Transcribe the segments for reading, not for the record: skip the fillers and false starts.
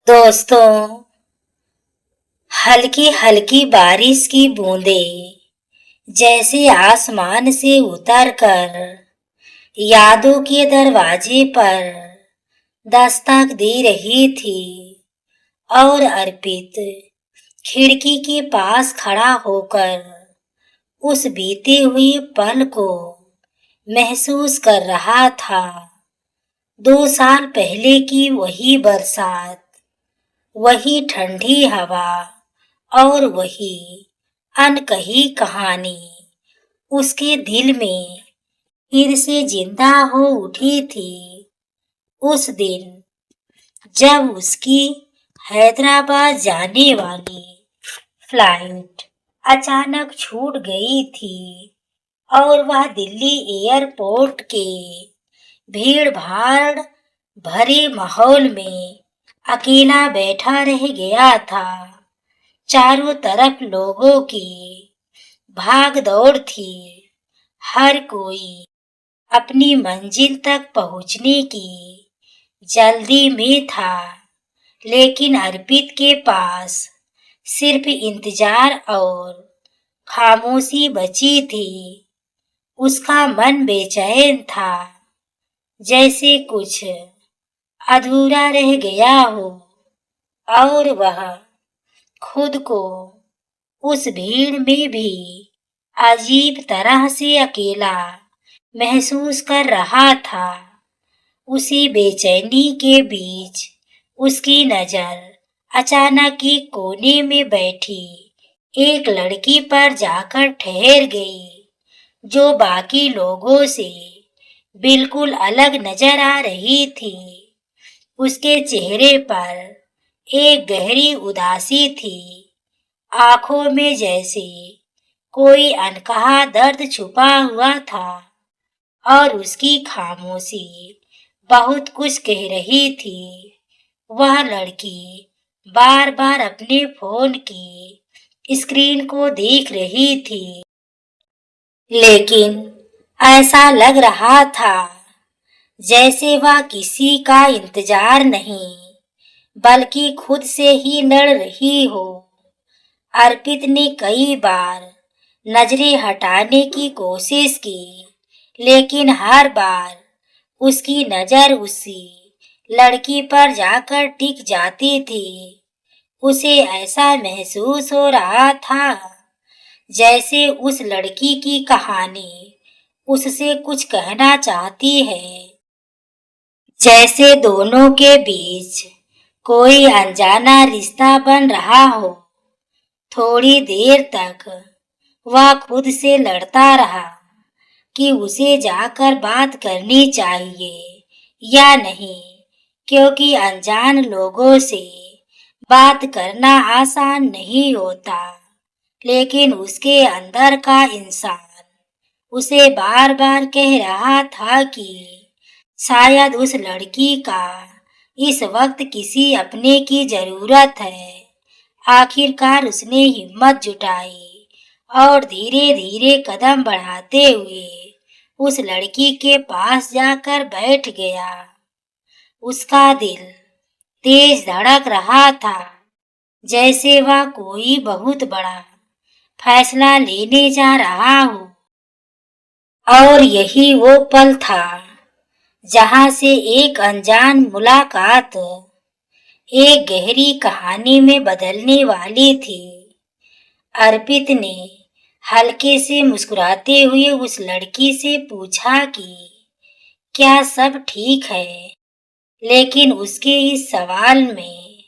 दोस्तों, हल्की हल्की बारिश की बूंदें जैसे आसमान से उतरकर यादों के दरवाजे पर दस्तक दे रही थी और अर्पित खिड़की के पास खड़ा होकर उस बीते हुए पल को महसूस कर रहा था। 2 साल पहले की वही बरसात, वही ठंडी हवा और वही अनकही कहानी उसके दिल में फिर से जिंदा हो उठी थी। उस दिन जब उसकी हैदराबाद जाने वाली फ्लाइट अचानक छूट गई थी और वह दिल्ली एयरपोर्ट के भीड़ भाड़ भरे माहौल में अकेला बैठा रह गया था। चारों तरफ लोगों की भाग दौड़ थी, हर कोई अपनी मंजिल तक पहुंचने की जल्दी में था, लेकिन अर्पित के पास सिर्फ इंतजार और खामोशी बची थी। उसका मन बेचैन था, जैसे कुछ अधूरा रह गया हो और वह खुद को उस भीड़ में भी अजीब तरह से अकेला महसूस कर रहा था। उसी बेचैनी के बीच उसकी नजर अचानक एक कोने में बैठी एक लड़की पर जाकर ठहर गई, जो बाकी लोगों से बिल्कुल अलग नजर आ रही थी। उसके चेहरे पर एक गहरी उदासी थी, आंखों में जैसे कोई अनकहा दर्द छुपा हुआ था और उसकी खामोशी बहुत कुछ कह रही थी। वह लड़की बार बार अपने फोन की स्क्रीन को देख रही थी, लेकिन ऐसा लग रहा था जैसे वह किसी का इंतजार नहीं बल्कि खुद से ही लड़ रही हो। अर्पित ने कई बार नजरें हटाने की कोशिश की, लेकिन हर बार उसकी नजर उसी लड़की पर जाकर टिक जाती थी। उसे ऐसा महसूस हो रहा था जैसे उस लड़की की कहानी उससे कुछ कहना चाहती है, जैसे दोनों के बीच कोई अनजाना रिश्ता बन रहा हो। थोड़ी देर तक वह खुद से लड़ता रहा कि उसे जाकर बात करनी चाहिए या नहीं, क्योंकि अनजान लोगों से बात करना आसान नहीं होता। लेकिन उसके अंदर का इंसान उसे बार बार कह रहा था कि शायद उस लड़की का इस वक्त किसी अपने की जरूरत है। आखिरकार उसने हिम्मत जुटाई और धीरे धीरे कदम बढ़ाते हुए उस लड़की के पास जाकर बैठ गया। उसका दिल तेज धड़क रहा था, जैसे वह कोई बहुत बड़ा फैसला लेने जा रहा हो। और यही वो पल था जहां से एक अनजान मुलाकात एक गहरी कहानी में बदलने वाली थी। अर्पित ने हल्के से मुस्कुराते हुए उस लड़की से पूछा कि क्या सब ठीक है, लेकिन उसके इस सवाल में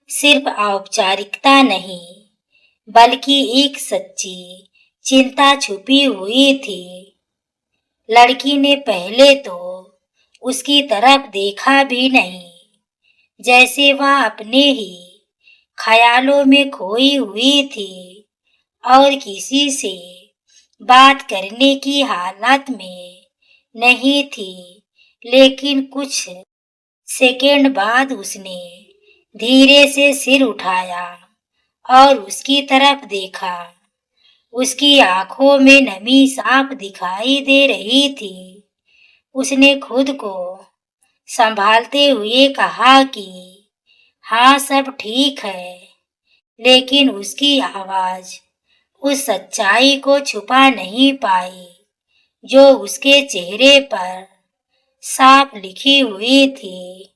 सिर्फ औपचारिकता नहीं बल्कि एक सच्ची चिंता छुपी हुई थी। लड़की ने पहले तो उसकी तरफ देखा भी नहीं, जैसे वह अपने ही ख्यालों में खोई हुई थी और किसी से बात करने की हालत में नहीं थी। लेकिन कुछ सेकंड बाद उसने धीरे से सिर उठाया और उसकी तरफ देखा। उसकी आंखों में नमी साफ दिखाई दे रही थी। उसने खुद को संभालते हुए कहा कि हाँ सब ठीक है, लेकिन उसकी आवाज उस सच्चाई को छुपा नहीं पाई जो उसके चेहरे पर साफ लिखी हुई थी।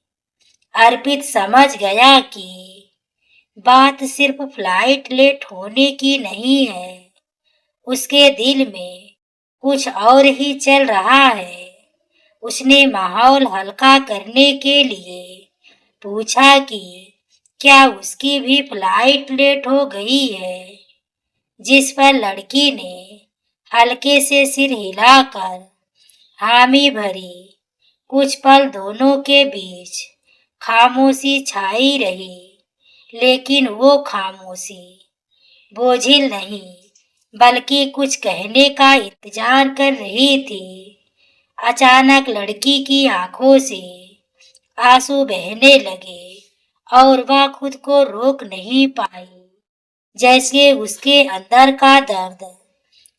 अर्पित समझ गया कि बात सिर्फ फ्लाइट लेट होने की नहीं है, उसके दिल में कुछ और ही चल रहा है। उसने माहौल हल्का करने के लिए पूछा कि क्या उसकी भी फ्लाइट लेट हो गई है, जिस पर लड़की ने हल्के से सिर हिलाकर हामी भरी। कुछ पल दोनों के बीच खामोशी छाई रही, लेकिन वो खामोशी बोझिल नहीं बल्कि कुछ कहने का इंतजार कर रही थी। अचानक लड़की की आंखों से आंसू बहने लगे और वह खुद को रोक नहीं पाई, जैसे उसके अंदर का दर्द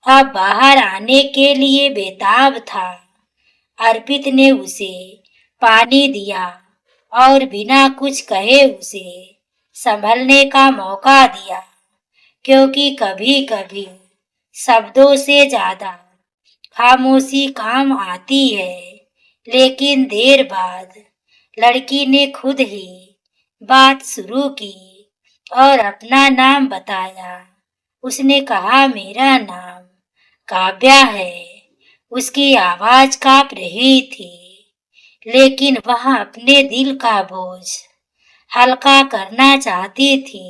अब बाहर आने के लिए बेताब था। अर्पित ने उसे पानी दिया और बिना कुछ कहे उसे संभलने का मौका दिया, क्योंकि कभी कभी शब्दों से ज्यादा खामोशी काम आती है। लेकिन देर बाद लड़की ने खुद ही बात शुरू की और अपना नाम बताया। उसने कहा, मेरा नाम काव्या है। उसकी आवाज कांप रही थी, लेकिन वह अपने दिल का बोझ हल्का करना चाहती थी।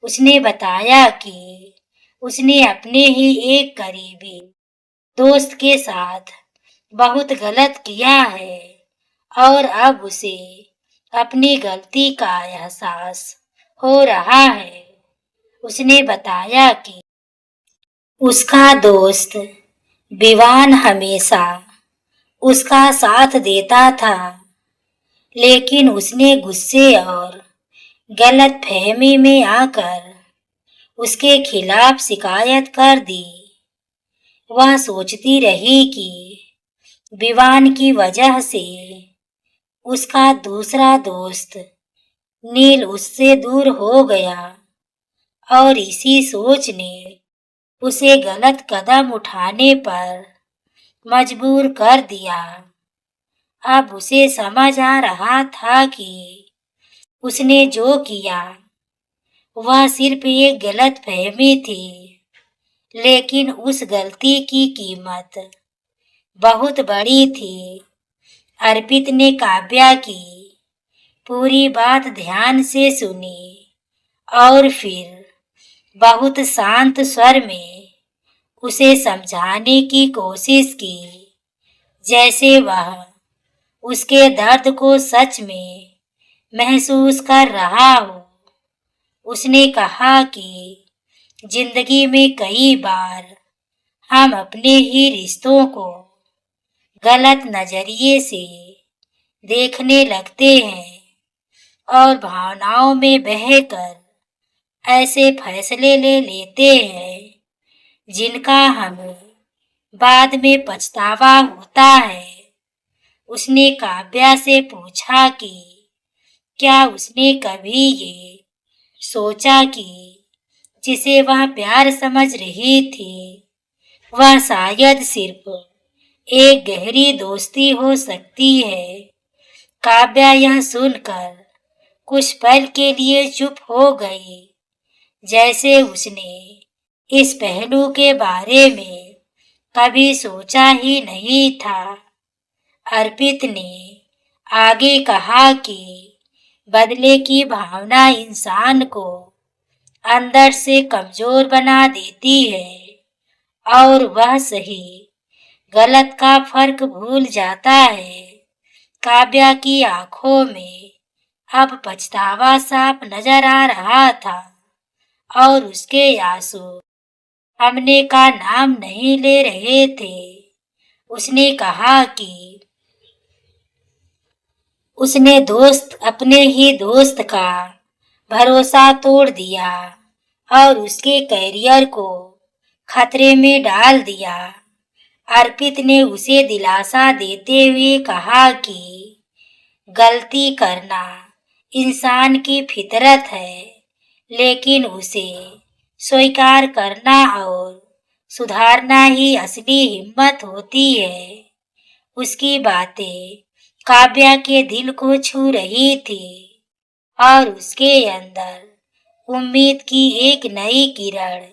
उसने बताया कि उसने अपने ही एक करीबी दोस्त के साथ बहुत गलत किया है और अब उसे अपनी गलती का एहसास हो रहा है। उसने बताया कि उसका दोस्त विवान हमेशा उसका साथ देता था, लेकिन उसने गुस्से और गलतफहमी में आकर उसके खिलाफ शिकायत कर दी। वह सोचती रही कि विवान की वजह से उसका दूसरा दोस्त नील उससे दूर हो गया और इसी सोच ने उसे गलत कदम उठाने पर मजबूर कर दिया। अब उसे समझ आ रहा था कि उसने जो किया वह सिर्फ एक गलतफहमी थी, लेकिन उस गलती की कीमत बहुत बड़ी थी। अर्पित ने काव्या की पूरी बात ध्यान से सुनी और फिर बहुत शांत स्वर में उसे समझाने की कोशिश की, जैसे वह उसके दर्द को सच में महसूस कर रहा हो। उसने कहा कि जिंदगी में कई बार हम अपने ही रिश्तों को गलत नजरिए से देखने लगते हैं और भावनाओं में बहकर ऐसे फैसले ले लेते हैं जिनका हमें बाद में पछतावा होता है। उसने काव्या से पूछा कि क्या उसने कभी ये सोचा कि जिसे वह प्यार समझ रही थी वह शायद सिर्फ एक गहरी दोस्ती हो सकती है। काव्या यह सुनकर कुछ पल के लिए चुप हो गई, जैसे उसने इस पहलू के बारे में कभी सोचा ही नहीं था। अर्पित ने आगे कहा कि बदले की भावना इंसान को अंदर से कमजोर बना देती है और वह सही गलत का फर्क भूल जाता है। काव्या की आंखों में अब पछतावा साफ नजर आ रहा था और उसके आंसू थमने का नाम नहीं ले रहे थे। उसने कहा कि उसने अपने ही दोस्त का भरोसा तोड़ दिया और उसके करियर को खतरे में डाल दिया। अर्पित ने उसे दिलासा देते हुए कहा कि गलती करना इंसान की फितरत है, लेकिन उसे स्वीकार करना और सुधारना ही असली हिम्मत होती है। उसकी बातें काव्या के दिल को छू रही थी और उसके अंदर उम्मीद की एक नई किरण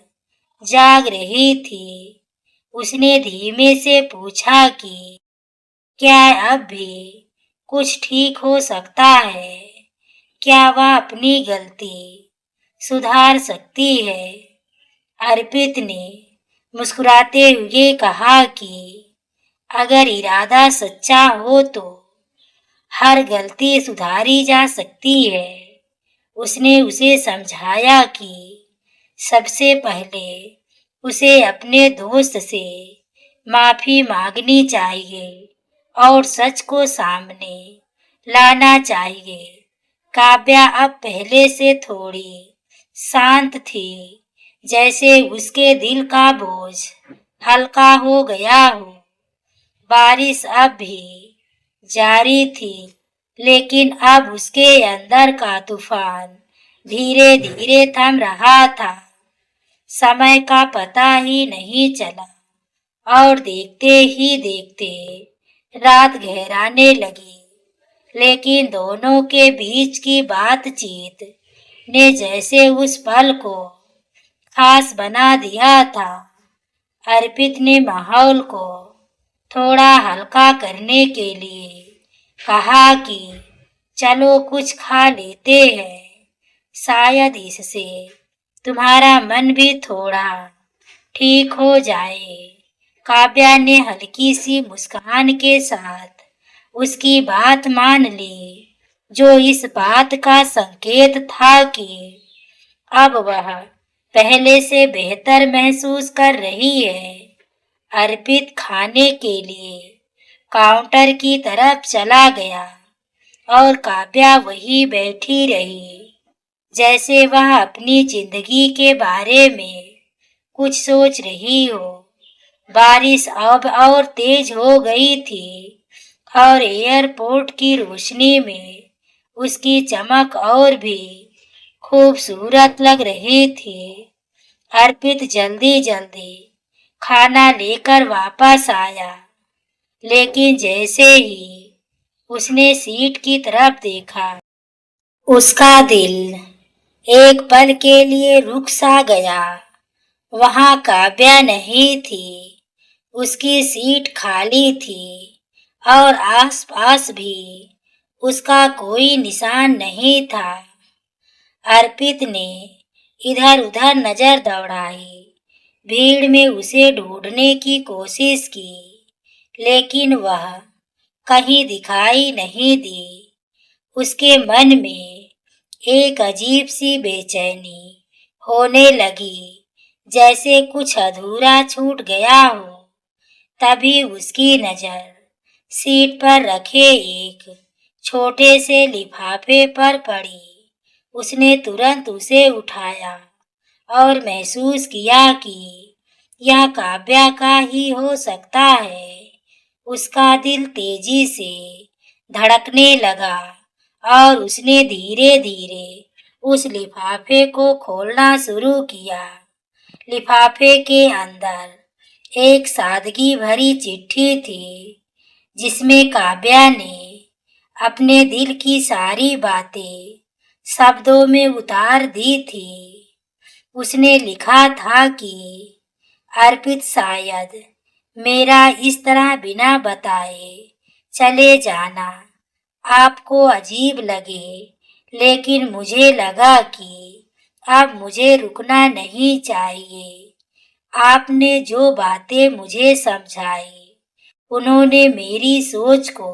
जाग रही थी। उसने धीमे से पूछा कि क्या अब भी कुछ ठीक हो सकता है? क्या वह अपनी गलती सुधार सकती है? अर्पित ने मुस्कुराते हुए कहा कि अगर इरादा सच्चा हो तो हर गलती सुधारी जा सकती है। उसने उसे समझाया कि सबसे पहले उसे अपने दोस्त से माफी मांगनी चाहिए और सच को सामने लाना चाहिए। काव्या अब पहले से थोड़ी शांत थी, जैसे उसके दिल का बोझ हल्का हो गया हो। बारिश अब भी जारी थी, लेकिन अब उसके अंदर का तूफान धीरे धीरे थम रहा था। समय का पता ही नहीं चला और देखते ही देखते रात गहराने लगी। लेकिन दोनों के बीच की बातचीत ने जैसे उस पल को खास बना दिया था। अर्पित ने माहौल को थोड़ा हल्का करने के लिए कहा कि चलो कुछ खा लेते हैं, शायद इससे तुम्हारा मन भी थोड़ा ठीक हो जाए। काव्या ने हल्की सी मुस्कान के साथ उसकी बात मान ली, जो इस बात का संकेत था कि अब वह पहले से बेहतर महसूस कर रही है। अर्पित खाने के लिए काउंटर की तरफ चला गया और काव्या वहीं बैठी रही, जैसे वह अपनी जिंदगी के बारे में कुछ सोच रही हो। बारिश अब और तेज हो गई थी और एयरपोर्ट की रोशनी में उसकी चमक और भी खूबसूरत लग रही थी। अर्पित जल्दी जल्दी खाना लेकर वापस आया, लेकिन जैसे ही उसने सीट की तरफ देखा, उसका दिल एक पल के लिए रुक सा गया। वहां काव्या नहीं थी, उसकी सीट खाली थी और आसपास भी उसका कोई निशान नहीं था। अर्पित ने इधर उधर नजर दौड़ाई, भीड़ में उसे ढूंढने की कोशिश की, लेकिन वह कहीं दिखाई नहीं दी। उसके मन में एक अजीब सी बेचैनी होने लगी, जैसे कुछ अधूरा छूट गया हो। तभी उसकी नजर सीट पर रखे एक छोटे से लिफाफे पर पड़ी। उसने तुरंत उसे उठाया और महसूस किया कि यह काव्या का ही हो सकता है। उसका दिल तेजी से धड़कने लगा और उसने धीरे धीरे उस लिफाफे को खोलना शुरू किया। लिफाफे के अंदर एक सादगी भरी चिट्ठी थी, जिसमें काव्या ने अपने दिल की सारी बातें शब्दों में उतार दी थी। उसने लिखा था कि अर्पित, शायद मेरा इस तरह बिना बताए चले जाना आपको अजीब लगे, लेकिन मुझे लगा कि अब मुझे रुकना नहीं चाहिए। आपने जो बातें मुझे समझाई, उन्होंने मेरी सोच को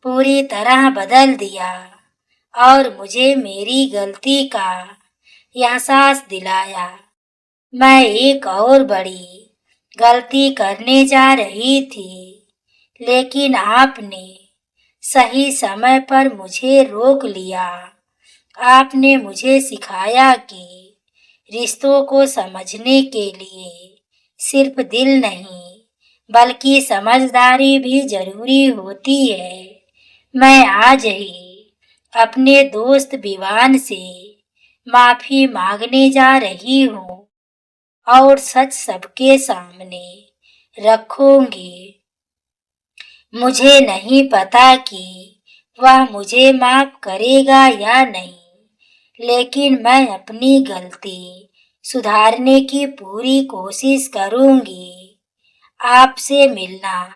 पूरी तरह बदल दिया और मुझे मेरी गलती का एहसास दिलाया। मैं एक और बड़ी गलती करने जा रही थी, लेकिन आपने सही समय पर मुझे रोक लिया। आपने मुझे सिखाया कि रिश्तों को समझने के लिए सिर्फ दिल नहीं, बल्कि समझदारी भी जरूरी होती है। मैं आज ही अपने दोस्त विवान से माफी मांगने जा रही हूँ और सच सबके सामने रखूंगी। मुझे नहीं पता कि वह मुझे माफ करेगा या नहीं, लेकिन मैं अपनी गलती सुधारने की पूरी कोशिश करूंगी। आपसे मिलना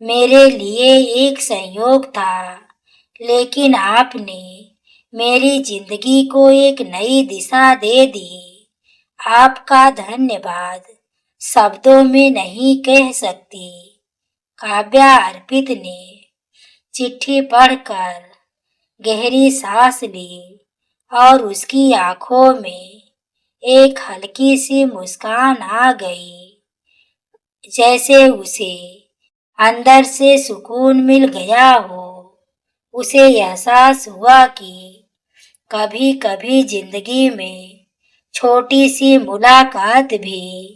मेरे लिए एक संयोग था, लेकिन आपने मेरी जिंदगी को एक नई दिशा दे दी। आपका धन्यवाद शब्दों में नहीं कह सकती। काव्या अर्पित ने चिट्ठी पढ़कर गहरी सांस ली और उसकी आंखों में एक हल्की सी मुस्कान आ गई, जैसे उसे अंदर से सुकून मिल गया हो। उसे एहसास हुआ कि कभी कभी जिंदगी में छोटी सी मुलाकात भी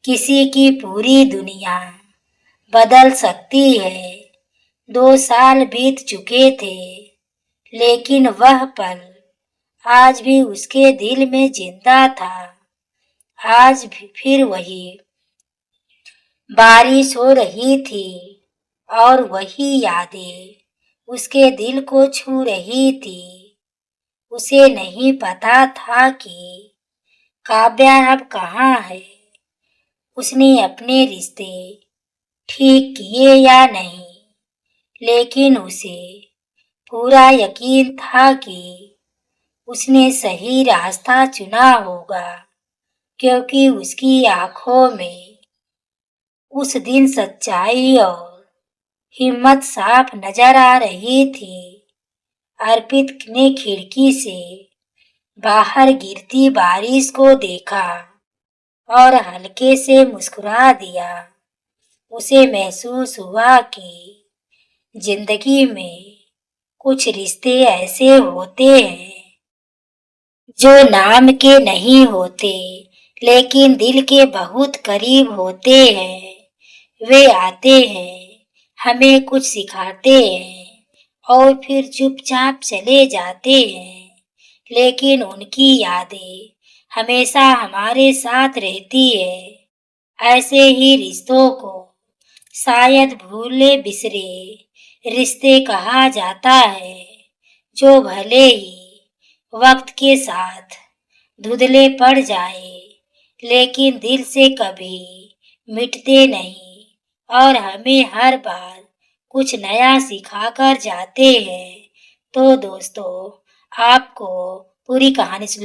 किसी की पूरी दुनिया बदल सकती है। 2 साल बीत चुके थे, लेकिन वह पल आज भी उसके दिल में जिंदा था। आज भी फिर वही बारिश हो रही थी और वही यादें उसके दिल को छू रही थी। उसे नहीं पता था कि काव्या अब कहाँ है, उसने अपने रिश्ते ठीक किए या नहीं, लेकिन उसे पूरा यकीन था कि उसने सही रास्ता चुना होगा, क्योंकि उसकी आंखों में उस दिन सच्चाई और हिम्मत साफ नजर आ रही थी। अर्पित ने खिड़की से बाहर गिरती बारिश को देखा और हल्के से मुस्कुरा दिया। उसे महसूस हुआ कि जिंदगी में कुछ रिश्ते ऐसे होते हैं जो नाम के नहीं होते, लेकिन दिल के बहुत करीब होते हैं। वे आते हैं, हमें कुछ सिखाते हैं और फिर चुपचाप चले जाते हैं, लेकिन उनकी यादें हमेशा हमारे साथ रहती है। ऐसे ही रिश्तों को शायद भूले बिसरे रिश्ते कहा जाता है, जो भले ही वक्त के साथ धुंधले पड़ जाए, लेकिन दिल से कभी मिटते नहीं और हमें हर बार कुछ नया सिखा कर जाते हैं। तो दोस्तों, आपको पूरी कहानी सुन